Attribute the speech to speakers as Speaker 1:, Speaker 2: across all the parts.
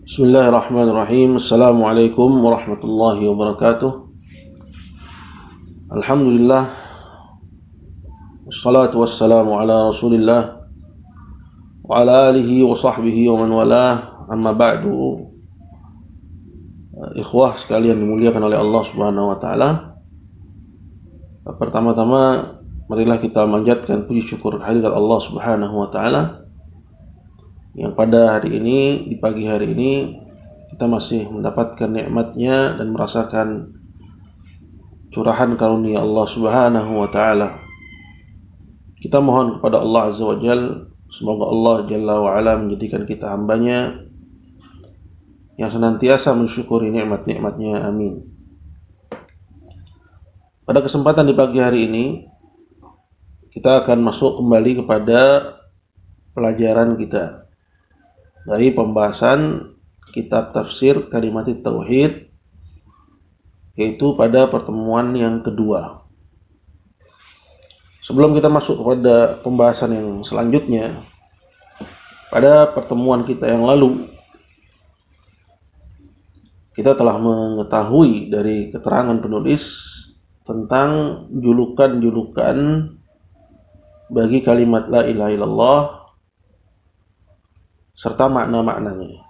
Speaker 1: Bismillahirrahmanirrahim. Assalamualaikum warahmatullahi wabarakatuh. Alhamdulillah. Wassalatu wassalamu ala Rasulillah wa ala alihi wa sahbihi wa man walah. Amma ba'du. Ikhwah sekalian dimuliakan oleh Allah Subhanahu wa taala. Pertama-tama marilah kita manjatkan puji syukur kehadirat Allah Subhanahu wa taala yang pada hari ini, di pagi hari ini, kita masih mendapatkan nikmatnya dan merasakan curahan karunia Allah Subhanahu wa ta'ala. Kita mohon kepada Allah Azza wa Jal, semoga Allah Jalla wa Ala menjadikan kita hambanya yang senantiasa mensyukuri nikmat-nikmatnya. Amin. Pada kesempatan di pagi hari ini, kita akan masuk kembali kepada pelajaran kita dari pembahasan kitab tafsir Kalimat Tauhid, yaitu pada pertemuan yang kedua. Sebelum kita masuk kepada pembahasan yang selanjutnya, pada pertemuan kita yang lalu kita telah mengetahui dari keterangan penulis tentang julukan-julukan bagi kalimat la ilaha illallah serta makna-maknanya.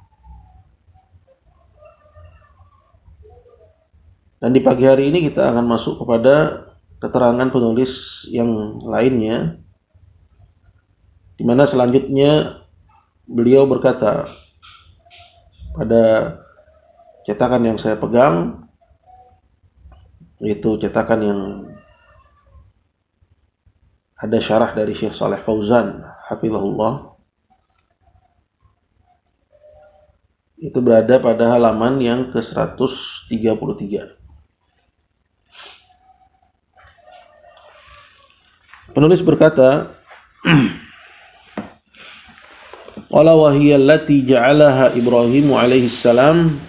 Speaker 1: Dan di pagi hari ini kita akan masuk kepada keterangan penulis yang lainnya, di mana selanjutnya beliau berkata pada cetakan yang saya pegang, yaitu cetakan yang ada syarah dari Syekh Shalih Fauzan hafizahullah. Itu berada pada halaman yang ke-133. Penulis berkata, "Qala wa hiya allati ja'alaha Ibrahim alaihi salam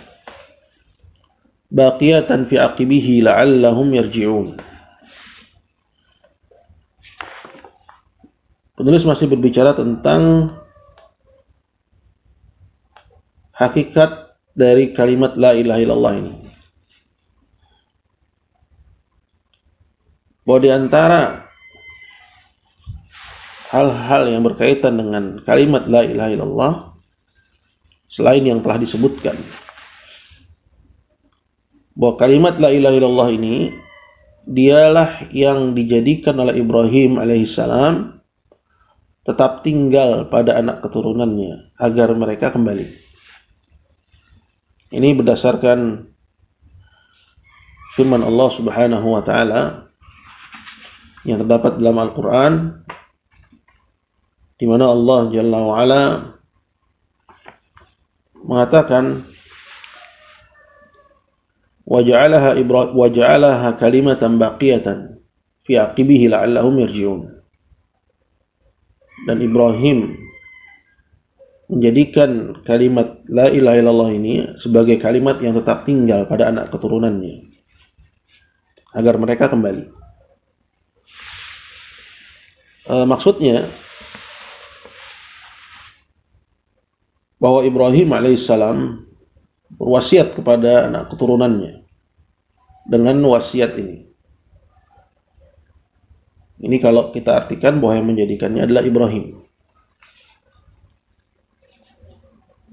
Speaker 1: baqiyatan fi aqibihi la'allahum yarji'un." Penulis masih berbicara tentang hakikat dari kalimat la ilaha illallah ini. Bahwa di antara hal-hal yang berkaitan dengan kalimat la ilaha illallah, selain yang telah disebutkan, bahwa kalimat la ilaha illallah ini dialah yang dijadikan oleh Ibrahim alaihissalam tetap tinggal pada anak keturunannya agar mereka kembali. Ini berdasarkan firman Allah Subhanahu wa taala yang terdapat dalam Al-Qur'an, di mana Allah Jalla wa Ala mengatakan waja'alaha kalimatan baqiyatan fi aqibihi la'allahum yarji'un. Dan Ibrahim menjadikan kalimat la ilaha illallah ini sebagai kalimat yang tetap tinggal pada anak keturunannya agar mereka kembali. Maksudnya bahwa Ibrahim alaihissalam berwasiat kepada anak keturunannya dengan wasiat ini. Ini kalau kita artikan bahwa yang menjadikannya adalah Ibrahim.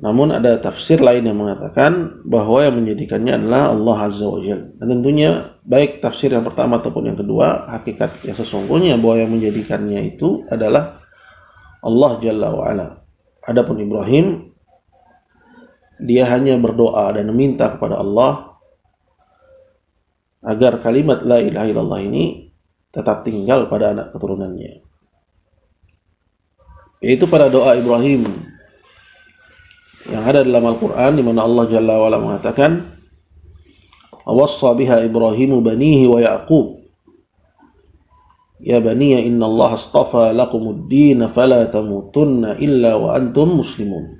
Speaker 1: Namun ada tafsir lain yang mengatakan bahwa yang menjadikannya adalah Allah Azza wa Jalla. Dan tentunya baik tafsir yang pertama ataupun yang kedua, hakikat yang sesungguhnya bahwa yang menjadikannya itu adalah Allah Jalla wa Ala. Adapun Ibrahim, dia hanya berdoa dan meminta kepada Allah agar kalimat la ilaha illallah ini tetap tinggal pada anak keturunannya. Yaitu pada doa Ibrahim yang ada dalam Al-Quran, di mana Allah Jalla wa Ala mengatakan, "Awassa biha Ibrahimu banihi wa Ya'qub, ya baniya inna Allah astafa lakumud din fala tamutunna illa wa antum muslimun."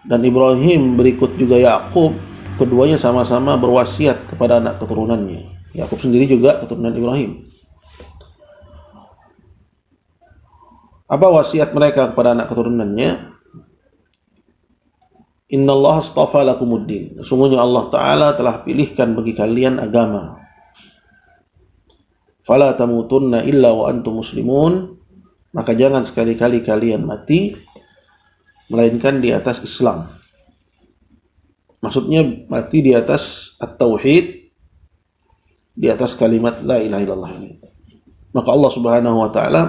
Speaker 1: Dan Ibrahim berikut juga Ya'qub, keduanya sama-sama berwasiat kepada anak keturunannya. Ya'qub sendiri juga keturunan Ibrahim. Apa wasiat mereka kepada anak keturunannya? Innallaha astafa lakumuddin. Sesungguhnya Allah Ta'ala telah pilihkan bagi kalian agama. Fala tamutunna illa wa antum muslimun. Maka jangan sekali-kali kalian mati melainkan di atas Islam. Maksudnya mati di atas at-tauhid, di atas kalimat la ilaha illallah ini. Maka Allah Subhanahu wa taala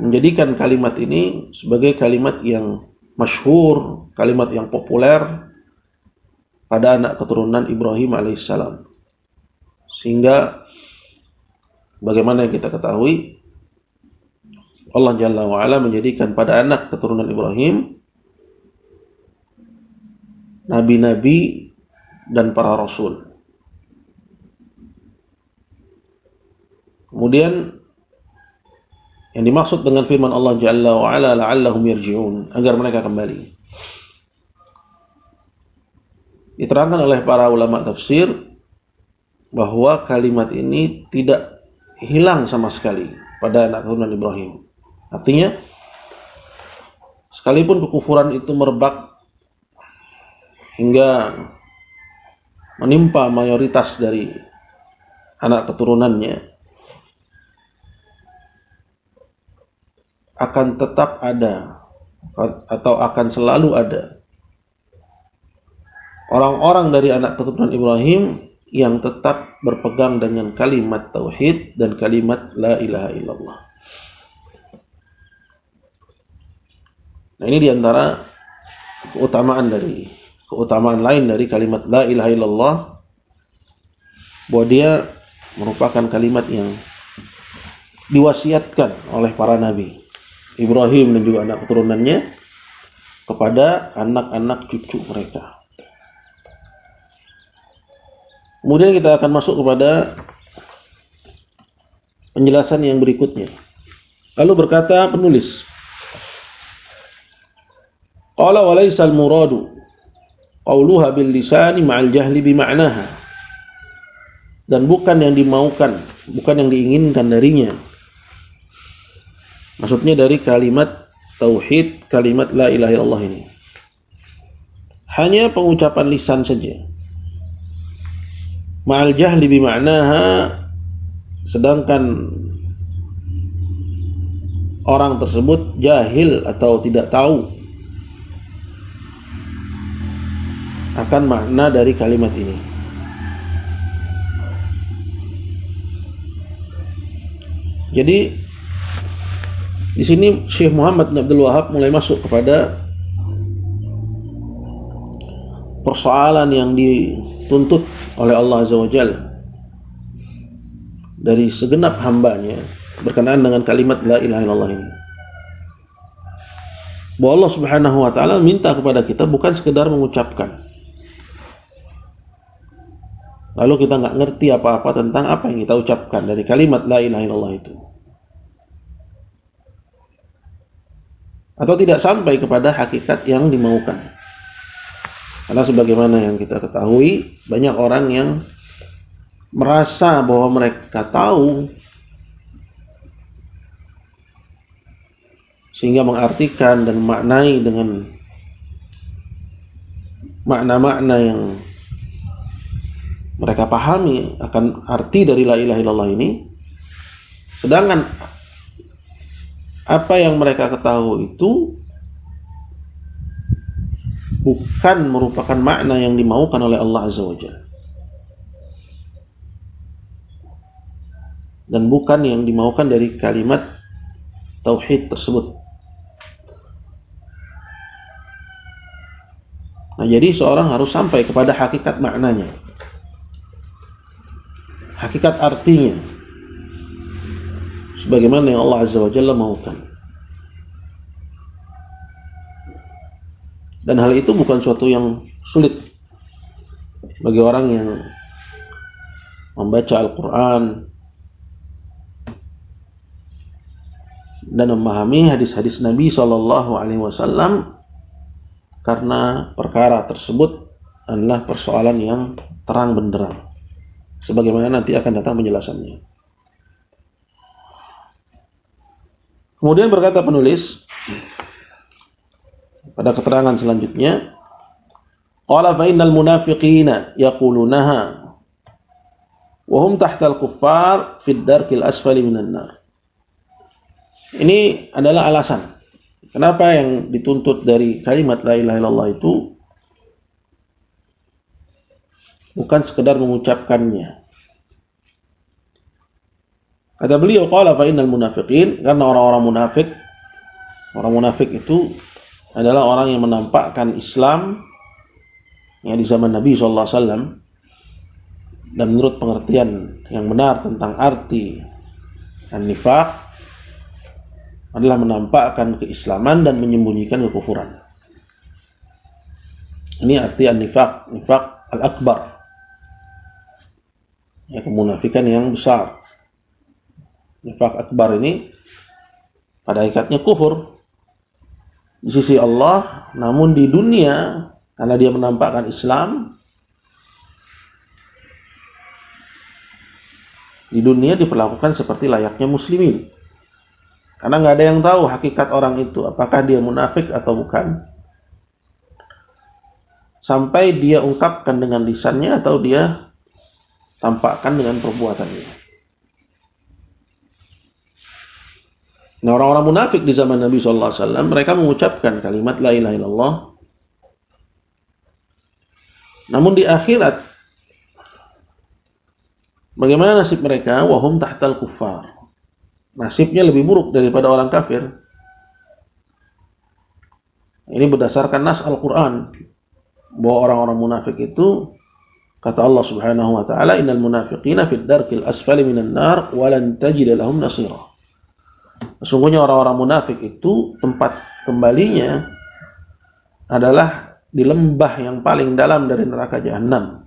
Speaker 1: menjadikan kalimat ini sebagai kalimat yang masyhur, kalimat yang populer pada anak keturunan Ibrahim alaihissalam. Sehingga bagaimana yang kita ketahui, Allah Jalla wa'ala menjadikan pada anak keturunan Ibrahim nabi-nabi dan para rasul. Kemudian yang dimaksud dengan firman Allah Jalla wa'ala la'allahum yarji'un, agar mereka kembali. Diterangkan oleh para ulama tafsir bahwa kalimat ini tidak hilang sama sekali pada anak keturunan Ibrahim. Artinya, sekalipun kekufuran itu merebak hingga menimpa mayoritas dari anak keturunannya, akan tetap ada atau akan selalu ada orang-orang dari anak keturunan Ibrahim yang tetap berpegang dengan kalimat tauhid dan kalimat la ilaha illallah. Nah, ini diantara keutamaan lain dari kalimat la ilaha illallah, bahwa dia merupakan kalimat yang diwasiatkan oleh para nabi Ibrahim dan juga anak keturunannya kepada anak-anak cucu mereka. Kemudian kita akan masuk kepada penjelasan yang berikutnya. Lalu berkata penulis, qala wa laysa al-muradu qauluha bil lisani ma'al jahli bi ma'naha. Dan bukan yang dimaukan, bukan yang diinginkan darinya. Maksudnya dari kalimat tauhid, kalimat la ilaha illallah ini, hanya pengucapan lisan saja. Ma'al jahli bi ma'naha, sedangkan orang tersebut jahil atau tidak tahu akan makna dari kalimat ini. Jadi di sini Syekh Muhammad bin Abdul Wahab mulai masuk kepada persoalan yang dituntut oleh Allah Azza wa Jalla dari segenap hambanya berkenaan dengan kalimat la ilaha illallah ini. Bahwa Allah Subhanahu wa taala minta kepada kita bukan sekedar mengucapkan, lalu kita nggak ngerti apa-apa tentang apa yang kita ucapkan dari kalimat la ilaha illallah itu, atau tidak sampai kepada hakikat yang dimaukan. Karena sebagaimana yang kita ketahui, banyak orang yang merasa bahwa mereka tahu sehingga mengartikan dan memaknai dengan makna-makna yang mereka pahami akan arti dari la ilaha illallah ini, sedangkan apa yang mereka ketahui itu bukan merupakan makna yang dimaukan oleh Allah Azza wa Jalla, dan bukan yang dimaukan dari kalimat tauhid tersebut. Nah, jadi seorang harus sampai kepada hakikat maknanya, hakikat artinya, sebagaimana yang Allah Azza wa Jalla maukan. Dan hal itu bukan suatu yang sulit bagi orang yang membaca Al-Quran dan memahami hadis-hadis Nabi SAW, karena perkara tersebut adalah persoalan yang terang benderang, sebagaimana nanti akan datang penjelasannya. Kemudian berkata penulis, Pada keterangan selanjutnya, qala fa innal munafiqina yaqulunaha wa hum tahtal kuffar fid darkil asfali minan nar. Ini adalah alasan kenapa yang dituntut dari kalimat la ilaha illallah itu bukan sekedar mengucapkannya. Kata beliau, qala fa innal munafiqin, karena orang munafik itu adalah orang yang menampakkan Islam yang di zaman Nabi SAW, dan menurut pengertian yang benar tentang arti an-nifaq adalah menampakkan keislaman dan menyembunyikan kekufuran. Ini arti an-nifaq, nifaq al-akbar, ya, kemunafikan yang besar. Nifaq akbar ini pada hakikatnya kufur di sisi Allah, namun di dunia karena dia menampakkan Islam, di dunia diperlakukan seperti layaknya muslimin. Karena nggak ada yang tahu hakikat orang itu, apakah dia munafik atau bukan, sampai dia ungkapkan dengan lisannya atau dia tampakkan dengan perbuatannya. Nah, orang-orang munafik di zaman Nabi SAW, mereka mengucapkan kalimat la ilaha illallah, namun di akhirat bagaimana nasib mereka? Wahum tahtal kuffar. Nasibnya lebih buruk daripada orang kafir. Ini berdasarkan nas Al-Quran, bahwa orang-orang munafik itu, kata Allah Subhanahu wa taala, innal munafiqina fid darkil asfali minan nar wa lan tajida lahum nasira. Sesungguhnya orang-orang munafik itu tempat kembalinya adalah di lembah yang paling dalam dari neraka jahanam.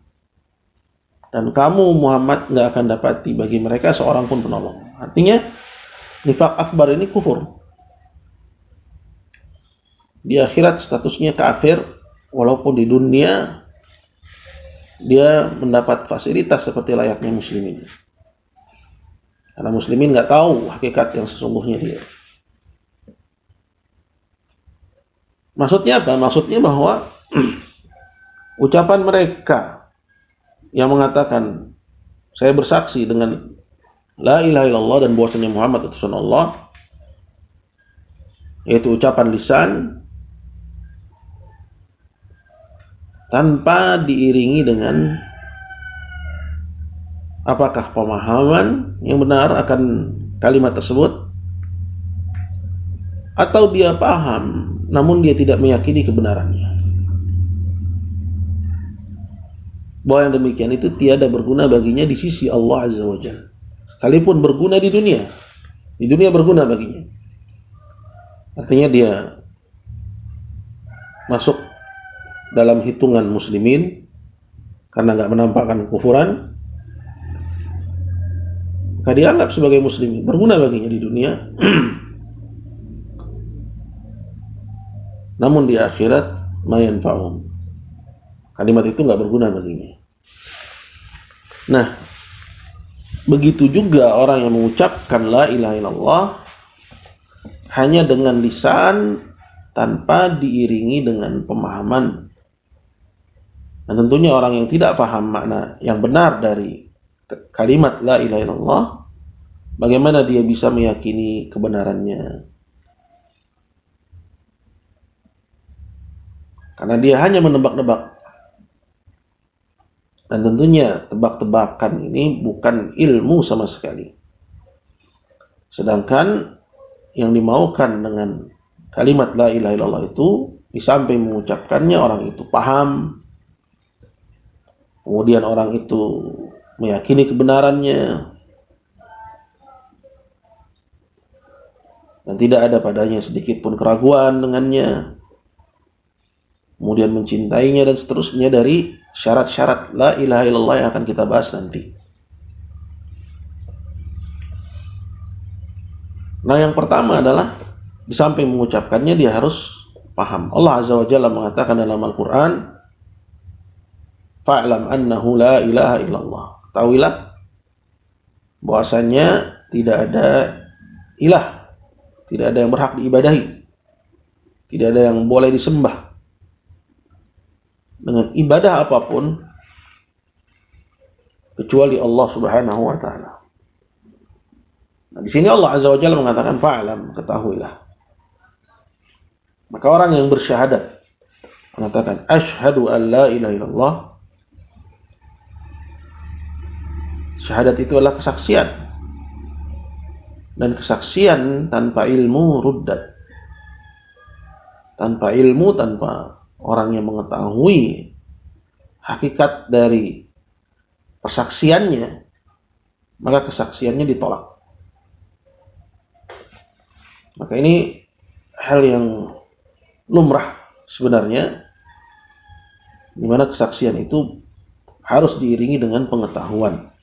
Speaker 1: Dan kamu Muhammad nggak akan dapati bagi mereka seorang pun penolong. Artinya nifaq akbar ini kufur. Di akhirat statusnya kafir, walaupun di dunia dia mendapat fasilitas seperti layaknya muslimin. Karena muslimin nggak tahu hakikat yang sesungguhnya dia. Maksudnya apa? Maksudnya bahwa ucapan mereka yang mengatakan saya bersaksi dengan la ilaha illallah dan bahwasanya Muhammad utusan Allah, yaitu ucapan lisan tanpa diiringi dengan apakah pemahaman yang benar akan kalimat tersebut, atau dia paham namun dia tidak meyakini kebenarannya. Bahwa yang demikian itu tiada berguna baginya di sisi Allah Azza wa Jalla. Sekalipun berguna di dunia berguna baginya. Artinya dia masuk dalam hitungan muslimin karena nggak menampakkan kekufuran, maka dianggap sebagai muslim, berguna baginya di dunia. Namun di akhirat mayan fa'um, kalimat itu nggak berguna baginya. Nah, begitu juga orang yang mengucapkan la ilaha illallah hanya dengan lisan tanpa diiringi dengan pemahaman. Dan tentunya orang yang tidak paham makna yang benar dari kalimat la ilaha illallah, bagaimana dia bisa meyakini kebenarannya? Karena dia hanya menebak-nebak. Dan tentunya tebak-tebakan ini bukan ilmu sama sekali. Sedangkan yang dimaukan dengan kalimat la ilaha illallah itu, di samping mengucapkannya orang itu paham, kemudian orang itu meyakini kebenarannya, dan tidak ada padanya sedikit pun keraguan dengannya, kemudian mencintainya dan seterusnya dari syarat-syarat la ilaha illallah yang akan kita bahas nanti. Nah, yang pertama adalah di samping mengucapkannya dia harus paham. Allah Azza wa Jalla mengatakan dalam Al-Quran, fa'lam annahu la ilaha illallah. Ketahuilah bahwasanya tidak ada ilah, tidak ada yang berhak diibadahi, tidak ada yang boleh disembah dengan ibadah apapun kecuali Allah Subhanahu wa taala. Nah, di sini Allah Azza wa Jalla mengatakan fa'lam, ketahuilah. Maka orang yang bersyahadat mengatakan asyhadu an la ilaha illallah. Syahadat itu adalah kesaksian. Dan kesaksian tanpa ilmu ruddat. Tanpa ilmu, tanpa orang yang mengetahui hakikat dari persaksiannya, maka kesaksiannya ditolak. Maka ini hal yang lumrah sebenarnya, di mana kesaksian itu harus diiringi dengan pengetahuan.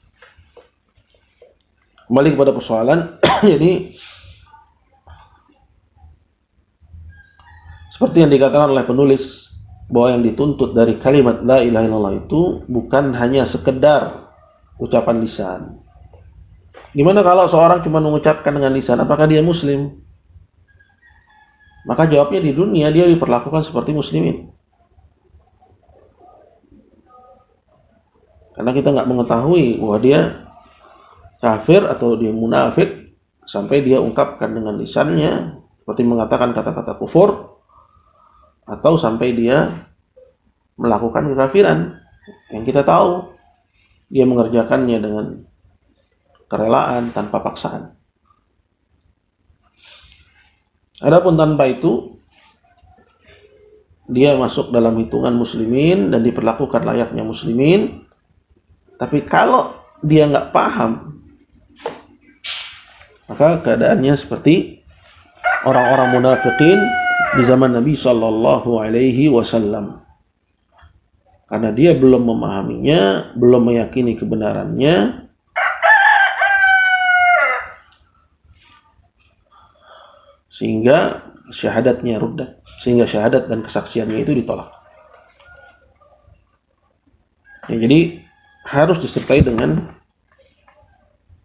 Speaker 1: Kembali kepada persoalan, jadi seperti yang dikatakan oleh penulis, bahwa yang dituntut dari kalimat la ilaha illallah itu bukan hanya sekedar ucapan lisan. Gimana kalau seorang cuma mengucapkan dengan lisan, apakah dia muslim? Maka jawabnya di dunia dia diperlakukan seperti muslimin. Karena kita nggak mengetahui bahwa dia kafir atau dia munafik sampai dia ungkapkan dengan lisannya seperti mengatakan kata-kata kufur, atau sampai dia melakukan kekafiran yang kita tahu dia mengerjakannya dengan kerelaan tanpa paksaan. Adapun tanpa itu dia masuk dalam hitungan muslimin dan diperlakukan layaknya muslimin. Tapi kalau dia nggak paham, maka keadaannya seperti orang-orang munafikin di zaman Nabi Shallallahu Alaihi Wasallam. Karena dia belum memahaminya, belum meyakini kebenarannya, sehingga syahadatnya ruddat, sehingga syahadat dan kesaksiannya itu ditolak. Ya, jadi harus disertai dengan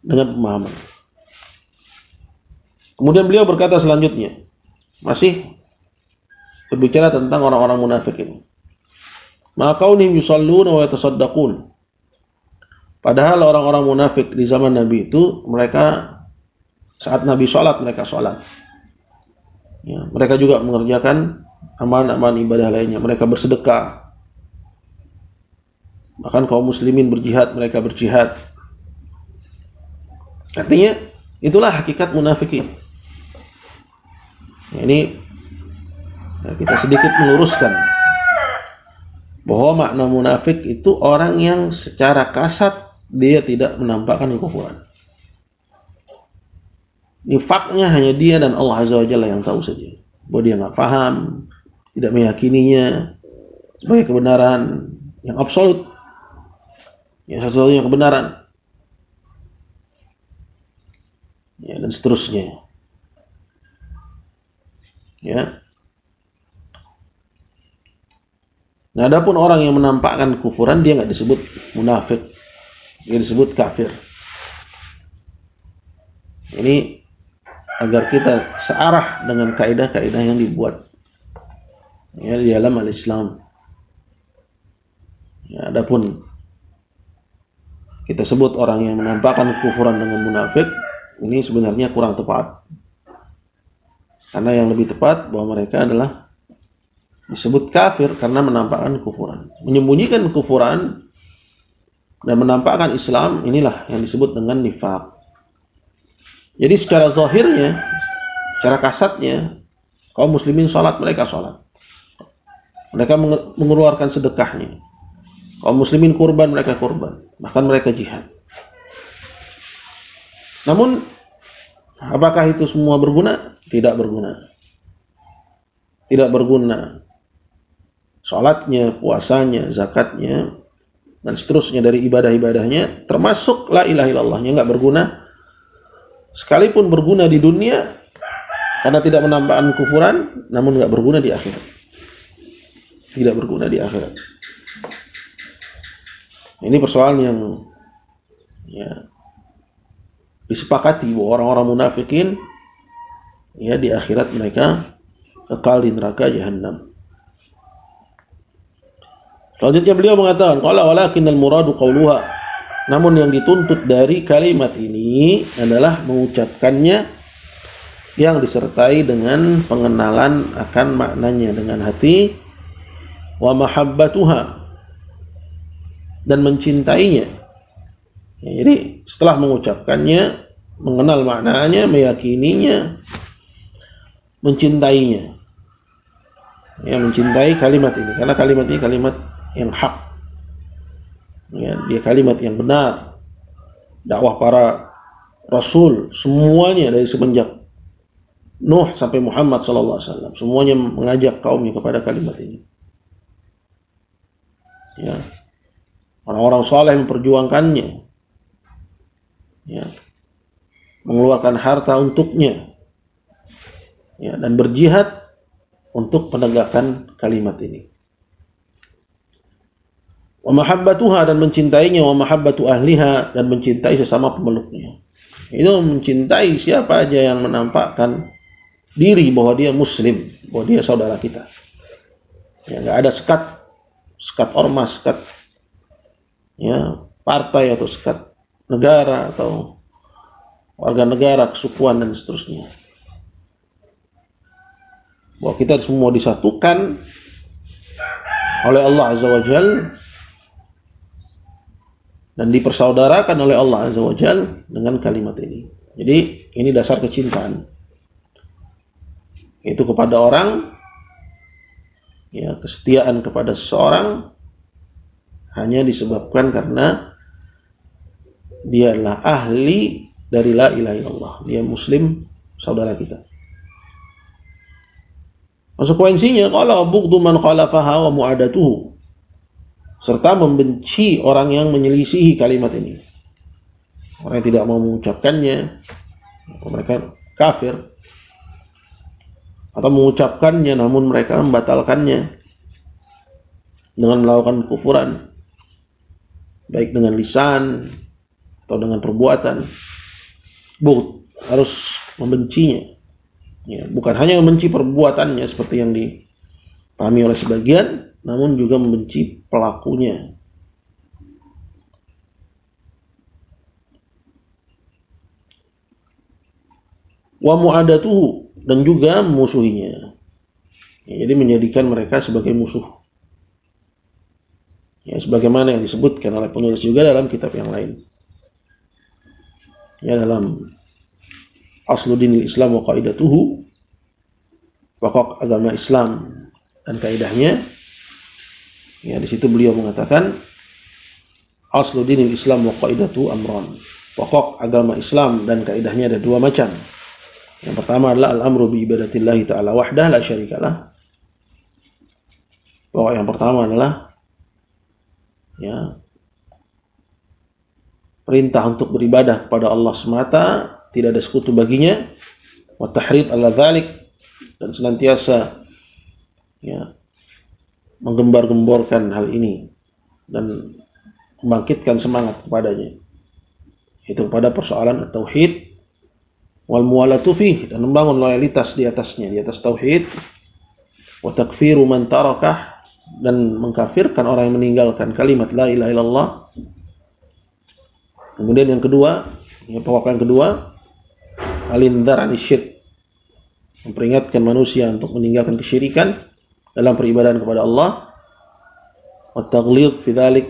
Speaker 1: pemahaman. Kemudian beliau berkata selanjutnya, masih berbicara tentang orang-orang munafik ini. Ma kaunihim yusalluna wa yatasaddaqun. Padahal orang-orang munafik di zaman Nabi itu, mereka saat Nabi sholat, mereka sholat. Ya, mereka juga mengerjakan amalan-amalan ibadah lainnya. Mereka bersedekah. Bahkan kaum muslimin berjihad, mereka berjihad. Artinya, itulah hakikat munafikin. Ini kita sedikit meluruskan bahwa makna munafik itu orang yang secara kasat dia tidak menampakkan kekufuran. Nifaknya hanya dia dan Allah Azza wa Jalla yang tahu saja. Bahwa dia nggak paham, tidak meyakininya sebagai kebenaran yang absolut, yang satu-satunya kebenaran, ya, dan seterusnya. Ya. Nah, adapun orang yang menampakkan kufuran, dia nggak disebut munafik, dia disebut kafir. Ini agar kita searah dengan kaidah-kaidah yang dibuat ya di dalam al-Islam. Ya, adapun kita sebut orang yang menampakkan kufuran dengan munafik, ini sebenarnya kurang tepat. Karena yang lebih tepat bahwa mereka adalah disebut kafir karena menampakkan kufuran. Menyembunyikan kufuran dan menampakkan Islam, inilah yang disebut dengan nifaq. Jadi secara zahirnya, secara kasatnya, kaum muslimin sholat, mereka sholat. Mereka mengeluarkan sedekahnya. Kaum muslimin kurban, mereka kurban. Bahkan mereka jihad. Namun, apakah itu semua berguna? Tidak berguna. Tidak berguna. Salatnya, puasanya, zakatnya, dan seterusnya dari ibadah-ibadahnya, termasuk la ilaha illallahnya, nggak berguna. Sekalipun berguna di dunia, karena tidak menampakkan kufuran, namun nggak berguna di akhirat. Tidak berguna di akhirat. Ini persoalan yang ya, disepakati bahwa orang-orang munafikin ya di akhirat mereka kekal di neraka Jahannam. Selanjutnya beliau mengatakan, qala walakinnal muradu qauluha. Namun yang dituntut dari kalimat ini adalah mengucapkannya yang disertai dengan pengenalan akan maknanya dengan hati, wa mahabbatuha, dan mencintainya. Ya, jadi setelah mengucapkannya, mengenal maknanya, meyakininya, mencintainya. Ya, mencintai kalimat ini, karena kalimat ini kalimat yang hak. Ya, dia kalimat yang benar. Dakwah para rasul semuanya dari semenjak Nuh sampai Muhammad SAW, semuanya mengajak kaumnya kepada kalimat ini. Ya, orang-orang saleh memperjuangkannya. Ya, mengeluarkan harta untuknya. Ya, dan berjihad untuk penegakan kalimat ini. Wa mahabbatuha, dan mencintainya, wa mahabbatu ahliha, dan mencintai sesama pemeluknya. Itu mencintai siapa aja yang menampakkan diri bahwa dia muslim, bahwa dia saudara kita. Ya, enggak ada sekat ormas, sekat ya partai atau sekat negara atau warga negara, kesukuan dan seterusnya. Bahwa kita semua disatukan oleh Allah Azza wa Jalla dan dipersaudarakan oleh Allah Azza wa Jalla dengan kalimat ini. Jadi ini dasar kecintaan. Itu kepada orang, ya, kesetiaan kepada seseorang hanya disebabkan karena dia adalah ahli dari la ilaha illallah. Dia muslim, saudara kita. Konsekuensinya qala bughdu man khalafaha wa mu'adatuhu, serta membenci orang yang menyelisihi kalimat ini. Orang yang tidak mau mengucapkannya, mereka kafir. Atau mengucapkannya namun mereka membatalkannya dengan melakukan kekufuran, baik dengan lisan atau dengan perbuatan. Bughd, harus membencinya. Ya, bukan hanya membenci perbuatannya seperti yang dipahami oleh sebagian, namun juga membenci pelakunya. Wa mu'adatuhu, dan juga memusuhinya. Ya, jadi menjadikan mereka sebagai musuh. Ya, sebagaimana yang disebutkan oleh penulis juga dalam kitab yang lain. Ya, dalam Asluddinil Islam wa qaidatuhu, pokok agama Islam dan kaidahnya. Ya, di situ beliau mengatakan Asluddinil Islam wa qaidatuhu amran. Pokok agama Islam dan kaidahnya ada dua macam. Yang pertama adalah al-amru bi ibadatillahi ta'ala wahdah la syarikalah. Pokok yang pertama adalah ya, perintah untuk beribadah kepada Allah semata, tidak ada sekutu baginya, wa tahrid ala dzalik, dan senantiasa ya menggembar-gemborkan hal ini dan membangkitkan semangat kepadanya. Itu pada persoalan tauhid wal muwalatu fihi, dan membangun loyalitas di atasnya, di atas tauhid, wa takfiru man tarakah, dan mengkafirkan orang yang meninggalkan kalimat la ilaha illallah. Kemudian yang kedua, pokok yang kedua, al-indhar 'ani syirk, memperingatkan manusia untuk meninggalkan kesyirikan dalam peribadahan kepada Allah, wa taghlid fi dzalik,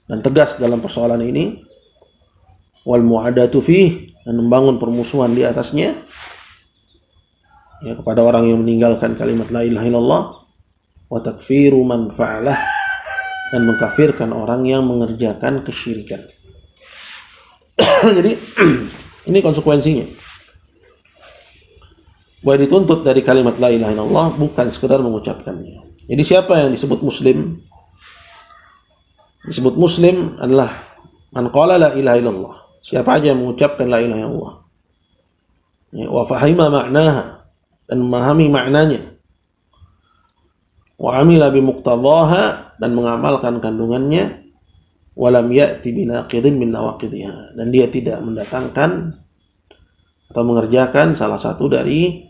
Speaker 1: dan tegas dalam persoalan ini, wal mu'adatu fih, dan membangun permusuhan di atasnya ya kepada orang yang meninggalkan kalimat la ilaha illallah, wa takfiru man fa'alah, dan mengkafirkan orang yang mengerjakan kesyirikan. Jadi ini konsekuensinya. Bahwa dituntut dari kalimat la ilaha illallah bukan sekedar mengucapkannya. Jadi siapa yang disebut muslim? Disebut muslim adalah man qala la ilaha illallah. Siapa aja yang mengucapkan la ilaha illallah. Ya, wa fahima ma'naha, dan memahami maknanya. Wa amila bi muqtadaha, dan mengamalkan kandungannya. Walam ya'ti binaqidin min nawaqidhiha, dan dia tidak mendatangkan atau mengerjakan salah satu dari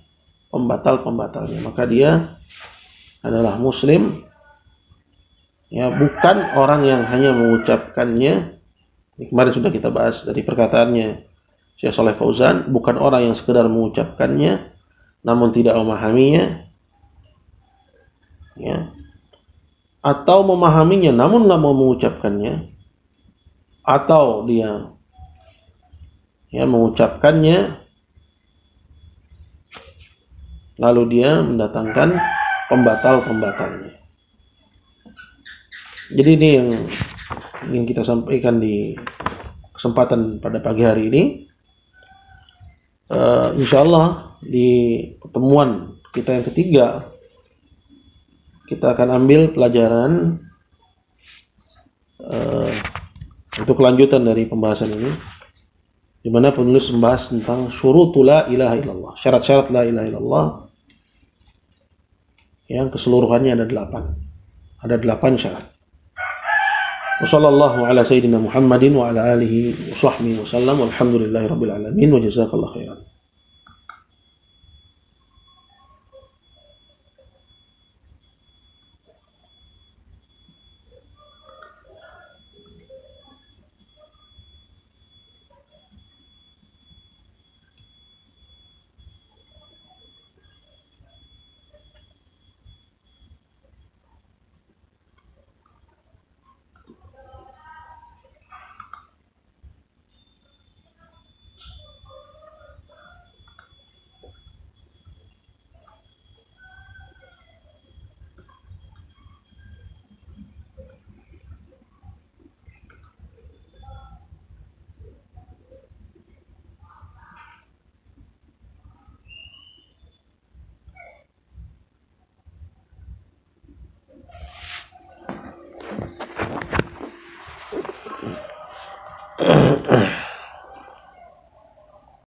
Speaker 1: pembatal-pembatalnya. Maka dia adalah muslim, ya, bukan orang yang hanya mengucapkannya. Kemarin sudah kita bahas dari perkataannya Syekh Shalih Fauzan, bukan orang yang sekedar mengucapkannya namun tidak memahaminya, ya, atau memahaminya namun nggak mau mengucapkannya, atau dia, ya, mengucapkannya lalu dia mendatangkan pembatal-pembatalnya. Jadi ini yang ingin kita sampaikan di kesempatan pada pagi hari ini. Insyaallah di pertemuan kita yang ketiga kita akan ambil pelajaran untuk kelanjutan dari pembahasan ini, di mana penulis membahas tentang syurutul la ilaha illallah, syarat-syarat la ilaha illallah yang keseluruhannya ada 8. Ada 8 syarat. Wassallallahu ala sayyidina Muhammadin wa ala alihi wa sahbihi wasallam, walhamdulillahi rabbil alamin, wa jazakallahu khairan.